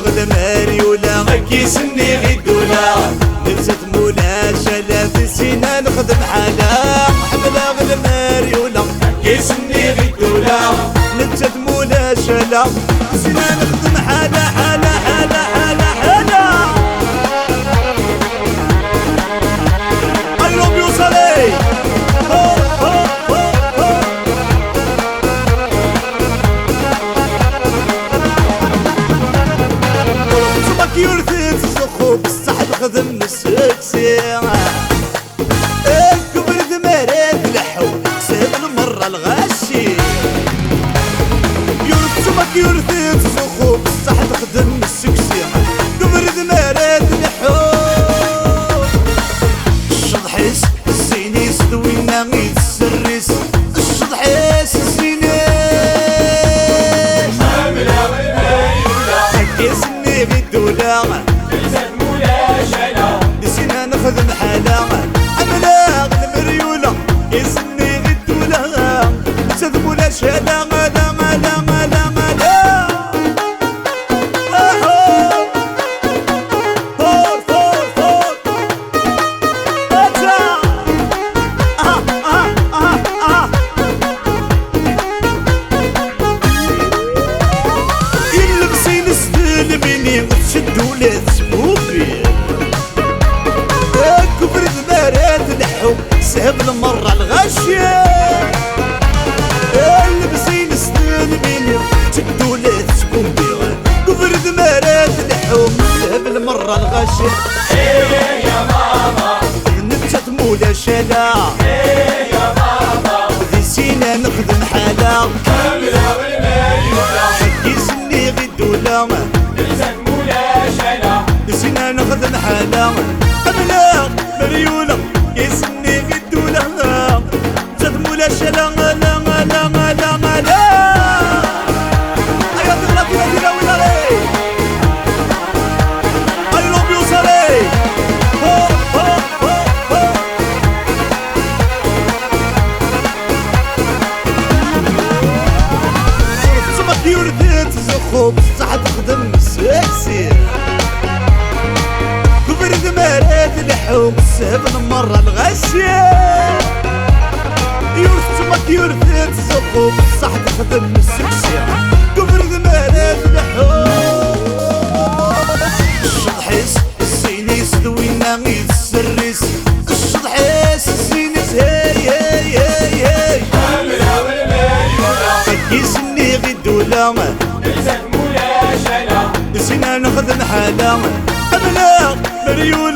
غدا ماريولا كيسني غيدولا نفسك مولا شالا في السينا نخدم حالا حملا غدا ماريولا كيسني غيدولا نفسك مولا شالا في السينا نخدم حالا حالا حالا حالا حالا ايوب يوصلي يرثي تسخو بصح تخدم السكسي كبر ذمارات لحو سيب المرة الغشي يرثي تسخو بصح تخدم السكسي كبر ذمارات لحو الشضحيس الزينيس دوينا غيد السريس الشضحيس الزينيس حكيسني غيدولا نلزم مولا شالا نسينا نخدم حالا عملا المريولة يسني غيدولا نلزم مولا شالا مالا مالا مالا مالا فور فور فور اتا يلبسين استلميني وتشدوا لي تسبوبي كبر ذمارات الحب سهب المرة الغشية يلبسين استلميني وتشدوا لي تسبوبي كبر ذمارات الحب سهب المرة الغشية ايه يا ماما نبتت مولا شالا ايه يا ماما ذي سينا نخدم حالا كاملة بالمليونة حكيسني غيدولا نلزم مولا شالا نسينا نخدم حالا قبلا مريولة يسني غيدولا زاد مولا شالا مالا مالا مالا مالا ايا تغلط يا ديلا ولا لي ايوب يوصلي سمك يرثي تزخو بصح تخدم السكسي كبر ذمارات الحوم سهب المرة الغشية يرثمك يرثي تزخو بصح تخدم السكسي كبر ذمارات الحوم الشضحيس الزينيس دوينا غيد السريس الشضحيس الزينيس هاي هاي هاي هاي كاملة بالمليونة حكيسني غيدولا نلزم مولا شالا نسينا نخدم حالا قبلا مريولة